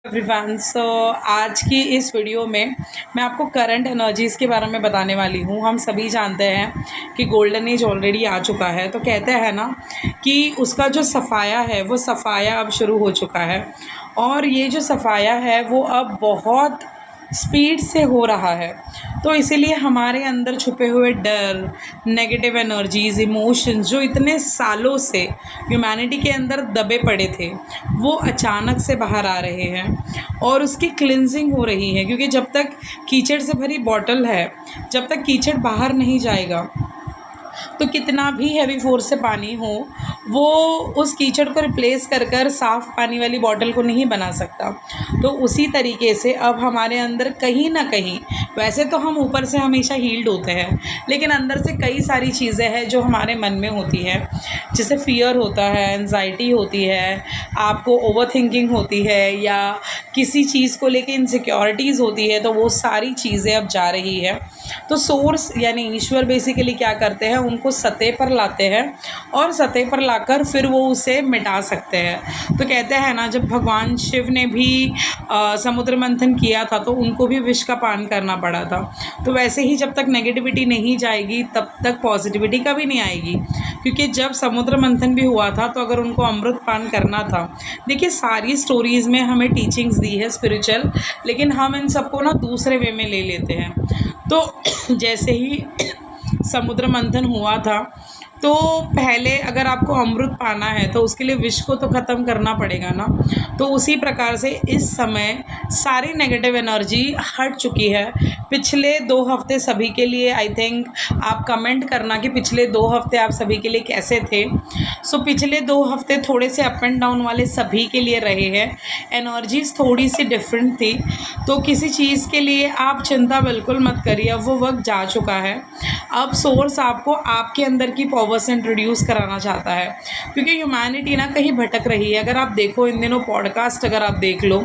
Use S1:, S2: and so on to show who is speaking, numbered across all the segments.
S1: Everyone. आज की इस वीडियो में मैं आपको करंट एनर्जीज़ के बारे में बताने वाली हूँ। हम सभी जानते हैं कि गोल्डन एज ऑलरेडी आ चुका है, तो कहते हैं ना कि उसका जो सफ़ाया है वो सफ़ाया अब शुरू हो चुका है। और ये जो सफ़ाया है वो अब बहुत स्पीड से हो रहा है। तो इसीलिए हमारे अंदर छुपे हुए डर, नेगेटिव एनर्जीज़, इमोशंस जो इतने सालों से ह्यूमैनिटी के अंदर दबे पड़े थे, वो अचानक से बाहर आ रहे हैं और उसकी क्लिनजिंग हो रही है। क्योंकि जब तक कीचड़ से भरी बॉटल है, जब तक कीचड़ बाहर नहीं जाएगा, तो कितना भी हैवी फोर्स से पानी हो, वो उस कीचड़ को रिप्लेस कर कर साफ़ पानी वाली बॉटल को नहीं बना सकता। तो उसी तरीके से अब हमारे अंदर कहीं ना कहीं, वैसे तो हम ऊपर से हमेशा हील्ड होते हैं, लेकिन अंदर से कई सारी चीज़ें हैं जो हमारे मन में होती हैं। जैसे फ़ियर होता है, एंजाइटी होती है, आपको ओवर थिंकिंग होती है, या किसी चीज़ को लेके इनसिक्योरिटीज़ होती है, तो वो सारी चीज़ें अब जा रही है। तो सोर्स यानी ईश्वर बेसिकली क्या करते हैं, उनको सतह पर लाते हैं और सतह पर लाकर फिर वो उसे मिटा सकते हैं। तो कहते हैं ना, जब भगवान शिव ने भी समुद्र मंथन किया था तो उनको भी विष का पान करना पड़ा था। तो वैसे ही जब तक नेगेटिविटी नहीं जाएगी तब तक पॉजिटिविटी कभी नहीं आएगी। क्योंकि जब समुद्र मंथन भी हुआ था तो अगर उनको अमृत पान करना था, देखिए सारी स्टोरीज़ में हमें टीचिंग्स दी है स्पिरिचुअल, लेकिन हम इन सबको ना दूसरे वे में ले लेते हैं। तो जैसे ही समुद्र मंथन हुआ था, तो पहले अगर आपको अमृत पाना है तो उसके लिए विष को तो ख़त्म करना पड़ेगा ना। तो उसी प्रकार से इस समय सारी नेगेटिव एनर्जी हट चुकी है। पिछले 2 हफ्ते सभी के लिए, आई थिंक आप कमेंट करना कि पिछले 2 हफ्ते आप सभी के लिए कैसे थे। पिछले 2 हफ्ते थोड़े से अप एंड डाउन वाले सभी के लिए रहे हैं। एनर्जीज़ थोड़ी सी डिफरेंट थी, तो किसी चीज़ के लिए आप चिंता बिल्कुल मत करिए, अब वो वक्त जा चुका है। अब सोर्स आपको आपके अंदर की पावर से इंट्रोड्यूस कराना चाहता है, क्योंकि ह्यूमैनिटी ना कहीं भटक रही है। अगर आप देखो इन दिनों पॉडकास्ट, अगर आप देख लो,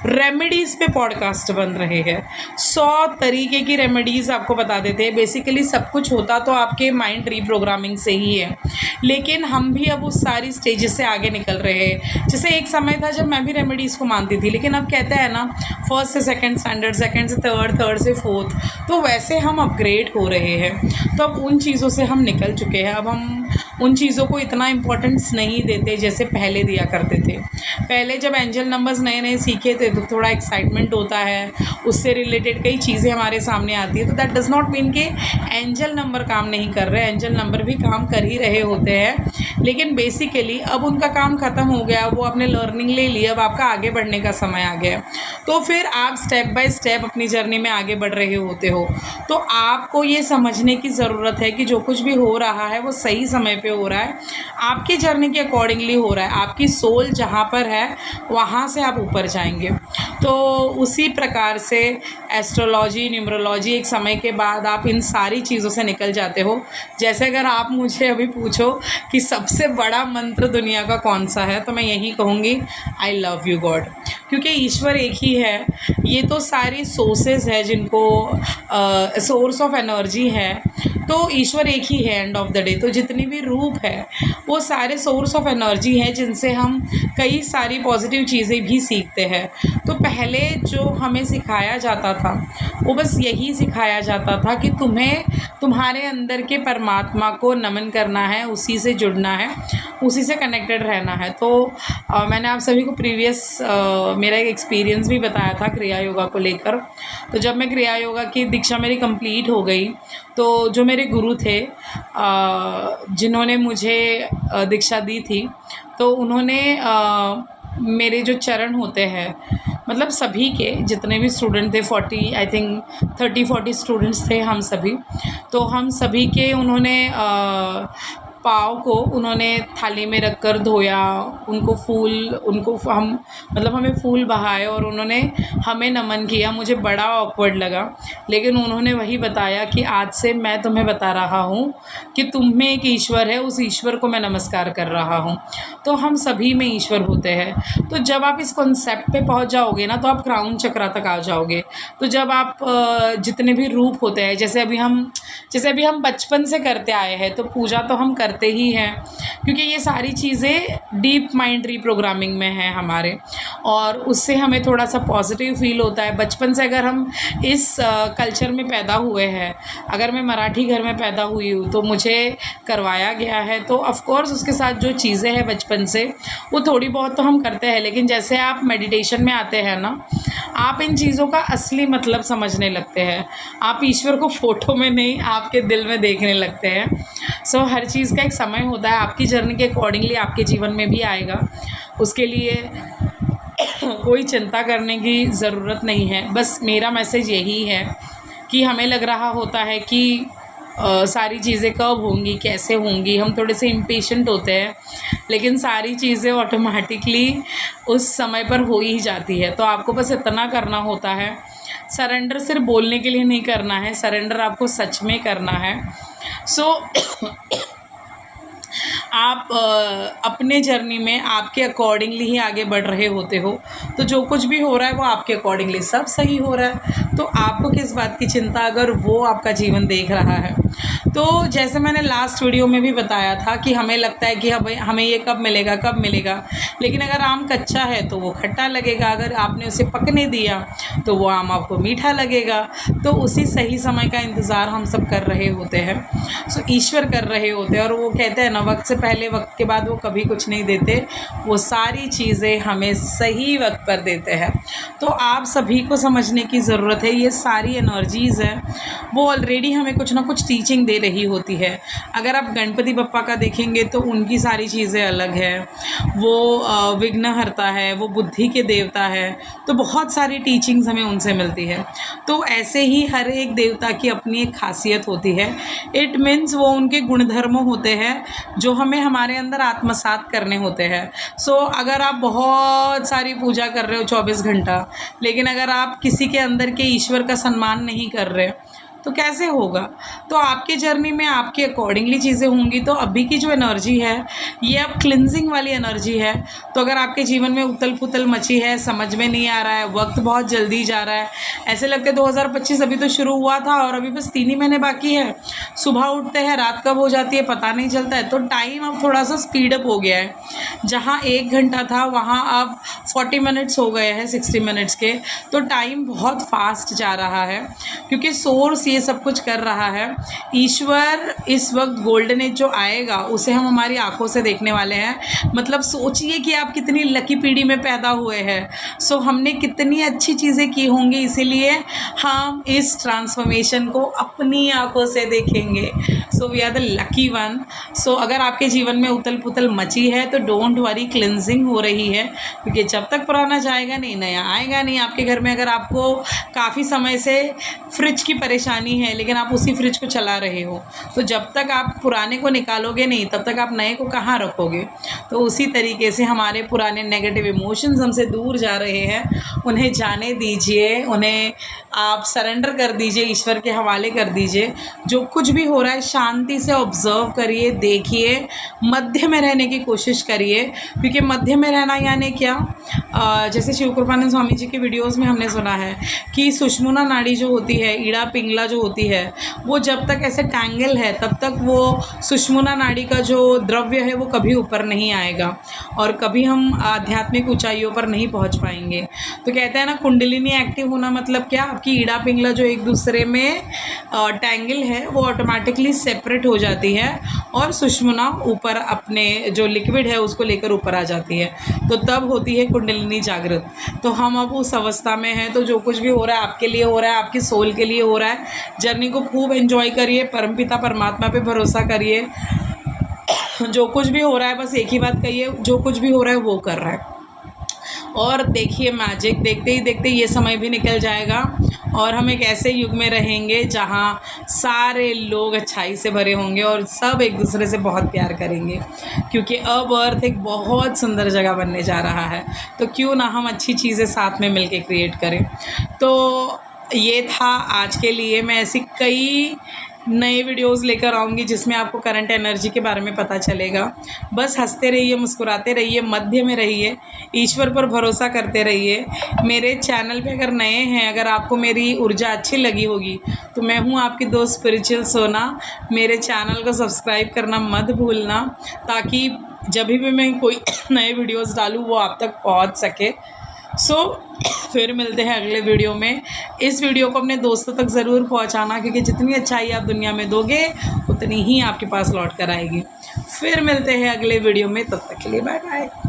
S1: रेमेडीज़ पे पॉडकास्ट बन रहे हैं। 100 तरीके की रेमेडीज़ आपको बता देते हैं। बेसिकली सब कुछ होता तो आपके माइंड रीप्रोग्रामिंग से ही है, लेकिन हम भी अब उस सारी स्टेजेस से आगे निकल रहे हैं। जैसे एक समय था जब मैं भी रेमेडीज़ को मानती थी, लेकिन अब कहते हैं ना, फर्स्ट से सेकंड स्टैंडर्ड, सेकंड से थर्ड, थर्ड से फोर्थ, तो वैसे हम अपग्रेड हो रहे हैं। तो अब उन चीज़ों से हम निकल चुके हैं। अब हम उन चीज़ों को इतना इम्पोर्टेंस नहीं देते जैसे पहले दिया करते थे। पहले जब एंजल नंबर्स नए नए सीखे थे तो थोड़ा एक्साइटमेंट होता है, उससे रिलेटेड कई चीज़ें हमारे सामने आती है। तो दैट डज़ नॉट मीन कि एंजल नंबर काम नहीं कर रहे, एंजल नंबर भी काम कर ही रहे होते हैं, लेकिन बेसिकली अब उनका काम ख़त्म हो गया। वो आपने लर्निंग ले ली, अब आपका आगे बढ़ने का समय आ गया। तो फिर आप स्टेप बाय स्टेप अपनी जर्नी में आगे बढ़ रहे होते हो। तो आपको ये समझने की ज़रूरत है कि जो कुछ भी हो रहा है वो सही समय पे हो रहा है, आपकी जर्नी के अकॉर्डिंगली हो रहा है। आपकी सोल जहाँ पर है वहाँ से आप ऊपर जाएंगे। तो उसी प्रकार से एस्ट्रोलॉजी, न्यूमरोलॉजी, एक समय के बाद आप इन सारी चीज़ों से निकल जाते हो। जैसे अगर आप मुझे अभी पूछो कि सबसे बड़ा मंत्र दुनिया का कौन सा है, तो मैं यही कहूँगी, आई लव यू गॉड। क्योंकि ईश्वर एक ही है। ये तो सारी सोर्सेज है जिनको सोर्स ऑफ एनर्जी है, तो ईश्वर एक ही है एंड ऑफ द डे। तो जितनी भी रूप है वो सारे सोर्स ऑफ एनर्जी है, जिनसे हम कई सारी पॉजिटिव चीज़ें भी सीखते हैं। तो पहले जो हमें सिखाया जाता था वो बस यही सिखाया जाता था कि तुम्हें तुम्हारे अंदर के परमात्मा को नमन करना है, उसी से जुड़ना है, उसी से कनेक्टेड रहना है। तो मैंने आप सभी को प्रीवियस मेरा एक एक्सपीरियंस भी बताया था क्रिया योगा को लेकर। तो जब मैं क्रिया योगा की दीक्षा मेरी कंप्लीट हो गई, तो जो मेरे गुरु थे जिन्होंने मुझे दीक्षा दी थी, तो उन्होंने मेरे जो चरण होते हैं, मतलब सभी के जितने भी स्टूडेंट थे, 40 आई थिंक 30-40 स्टूडेंट्स थे हम सभी, तो हम सभी के उन्होंने पाँव को उन्होंने थाली में रखकर धोया, उनको हम मतलब हमें फूल बहाए और उन्होंने हमें नमन किया। मुझे बड़ा ऑकवर्ड लगा, लेकिन उन्होंने वही बताया कि आज से मैं तुम्हें बता रहा हूँ कि तुम में एक ईश्वर है, उस ईश्वर को मैं नमस्कार कर रहा हूँ। तो हम सभी में ईश्वर होते हैं। तो जब आप इस कॉन्सेप्ट पे पहुँच जाओगे ना, तो आप क्राउन चक्रा तक आ जाओगे। तो जब आप जितने भी रूप होते हैं, जैसे अभी हम बचपन से करते आए हैं, तो पूजा तो हम करते करते ही हैं, क्योंकि ये सारी चीज़ें डीप माइंड रीप्रोग्रामिंग में हैं हमारे, और उससे हमें थोड़ा सा पॉजिटिव फील होता है। बचपन से अगर हम इस कल्चर में पैदा हुए हैं, अगर मैं मराठी घर में पैदा हुई हूँ तो मुझे करवाया गया है, तो ऑफ़ कोर्स उसके साथ जो चीज़ें हैं बचपन से वो थोड़ी बहुत तो हम करते हैं। लेकिन जैसे आप मेडिटेशन में आते हैं ना, आप इन चीज़ों का असली मतलब समझने लगते हैं। आप ईश्वर को फ़ोटो में नहीं, आपके दिल में देखने लगते हैं। सो हर चीज़ का एक समय होता है, आपकी जर्नी के अकॉर्डिंगली आपके जीवन में भी आएगा। उसके लिए कोई चिंता करने की ज़रूरत नहीं है। बस मेरा मैसेज यही है कि हमें लग रहा होता है कि सारी चीज़ें कब होंगी, कैसे होंगी, हम थोड़े से इम्पेशेंट होते हैं, लेकिन सारी चीज़ें ऑटोमेटिकली उस समय पर हो ही जाती है। तो आपको बस इतना करना होता है, सरेंडर सिर्फ बोलने के लिए नहीं करना है, सरेंडर आपको सच में करना है। सो आप अपने जर्नी में आपके अकॉर्डिंगली ही आगे बढ़ रहे होते हो, तो जो कुछ भी हो रहा है वो आपके अकॉर्डिंगली सब सही हो रहा है। तो आपको किस बात की चिंता, अगर वो आपका जीवन देख रहा है। तो जैसे मैंने लास्ट वीडियो में भी बताया था कि हमें लगता है कि हमें ये कब मिलेगा कब मिलेगा, लेकिन अगर आम कच्चा है तो वो खट्टा लगेगा, अगर आपने उसे पकने दिया तो वो आम आपको मीठा लगेगा। तो उसी सही समय का इंतज़ार हम सब कर रहे होते हैं, सो ईश्वर कर रहे होते हैं। और वो कहते हैं ना, वक्त से पहले वक्त के बाद वो कभी कुछ नहीं देते, वो सारी चीज़ें हमें सही वक्त पर देते हैं। तो आप सभी को समझने की ज़रूरत है, ये सारी एनर्जीज़ हैं वो ऑलरेडी हमें कुछ ना कुछ टीचिंग दे रही होती है। अगर आप गणपति बप्पा का देखेंगे तो उनकी सारी चीज़ें अलग है, वो विघ्नहर्ता है, वो बुद्धि के देवता है, तो बहुत सारी टीचिंग्स हमें उनसे मिलती है। तो ऐसे ही हर एक देवता की अपनी एक खासियत होती है। इट मीन्स वो उनके गुणधर्म होते हैं जो हमें हमारे अंदर आत्मसात करने होते हैं। सो अगर आप बहुत सारी पूजा कर रहे हो 24 घंटा, लेकिन अगर आप किसी के अंदर के ईश्वर का सम्मान नहीं कर रहे तो कैसे होगा। तो आपके जर्नी में आपके अकॉर्डिंगली चीज़ें होंगी। तो अभी की जो एनर्जी है ये अब क्लिनजिंग वाली एनर्जी है। तो अगर आपके जीवन में उथल पुथल मची है, समझ में नहीं आ रहा है, वक्त बहुत जल्दी जा रहा है, ऐसे लगता है 2025 अभी तो शुरू हुआ था और अभी बस 3 ही महीने बाकी है, सुबह उठते हैं रात कब हो जाती है पता नहीं चलता है। तो टाइम अब थोड़ा सा स्पीडअप हो गया है, जहाँ 1 घंटा था वहाँ अब 40 मिनट्स हो गए हैं 60 मिनट्स के। तो टाइम बहुत फास्ट जा रहा है क्योंकि सोर्स ये सब कुछ कर रहा है। ईश्वर इस वक्त गोल्डन एज जो आएगा उसे हम हमारी आंखों से देखने वाले हैं। मतलब सोचिए कि आप कितनी लकी पीढ़ी में पैदा हुए हैं। सो हमने कितनी अच्छी चीज़ें की होंगी, इसीलिए हम इस ट्रांसफॉर्मेशन को अपनी आंखों से देखेंगे। So we are the lucky one. So अगर आपके जीवन में उथल पुथल मची है तो डोंट वरी, क्लिनजिंग हो रही है, क्योंकि जब तक पुराना जाएगा नहीं नया आएगा नहीं। आपके घर में अगर आपको काफ़ी समय से फ्रिज की परेशानी है लेकिन आप उसी फ्रिज को चला रहे हो, तो जब तक आप पुराने को निकालोगे नहीं तब तक आप नए को कहाँ रखोगे। तो उसी तरीके से हमारे पुराने नेगेटिव इमोशंस हमसे दूर जा रहे हैं, उन्हें जाने दीजिए, उन्हें आप सरेंडर कर दीजिए, ईश्वर के हवाले कर दीजिए। जो कुछ भी हो रहा है शांति से ऑब्ज़र्व करिए, देखिए, मध्य में रहने की कोशिश करिए। क्योंकि मध्य में रहना यानी क्या, जैसे शिव कृपानंद स्वामी जी के वीडियोज़ में हमने सुना है कि सुषुम्ना नाड़ी जो होती है, ईड़ा पिंगला जो होती है, वो जब तक ऐसे टैंगल है तब तक वो सुषुम्ना नाड़ी का जो द्रव्य है वो कभी ऊपर नहीं आएगा और कभी हम आध्यात्मिक ऊंचाइयों पर नहीं पहुंच पाएंगे। तो कहते हैं ना, कुंडलिनी एक्टिव होना मतलब क्या, आपकी ईड़ा पिंगला जो एक दूसरे में टैंगल है वो ऑटोमेटिकली सेपरेट हो जाती है और सुषुम्ना ऊपर अपने जो लिक्विड है उसको लेकर ऊपर आ जाती है। तो तब होती है कुंडलिनी जागृत। तो हम अब उस अवस्था में हैं। तो जो कुछ भी हो रहा है आपके लिए हो रहा है, आपकी सोल के लिए हो रहा है। जर्नी को खूब एंजॉय करिए, परमपिता परमात्मा पे भरोसा करिए। जो कुछ भी हो रहा है बस एक ही बात कहिए, जो कुछ भी हो रहा है वो कर रहा है। और देखिए मैजिक, देखते ही देखते ये समय भी निकल जाएगा और हम एक ऐसे युग में रहेंगे जहाँ सारे लोग अच्छाई से भरे होंगे और सब एक दूसरे से बहुत प्यार करेंगे। क्योंकि अब अर्थ एक बहुत सुंदर जगह बनने जा रहा है, तो क्यों ना हम अच्छी चीज़ें साथ में मिलके क्रिएट करें। तो ये था आज के लिए। मैं ऐसी कई नए वीडियोस लेकर आऊँगी जिसमें आपको करंट एनर्जी के बारे में पता चलेगा। बस हंसते रहिए, मुस्कुराते रहिए, मध्य में रहिए, ईश्वर पर भरोसा करते रहिए। मेरे चैनल पे अगर नए हैं, अगर आपको मेरी ऊर्जा अच्छी लगी होगी तो मैं हूँ आपकी दोस्त स्पिरिचुअल सोना। मेरे चैनल को सब्सक्राइब करना मत भूलना, ताकि जब भी मैं कोई नए वीडियोस डालूँ वो आप तक पहुँच सके। फिर मिलते हैं अगले वीडियो में। इस वीडियो को अपने दोस्तों तक ज़रूर पहुंचाना, क्योंकि जितनी अच्छाई आप दुनिया में दोगे उतनी ही आपके पास लौट कर आएगी। फिर मिलते हैं अगले वीडियो में, तब तक के लिए बाय बाय।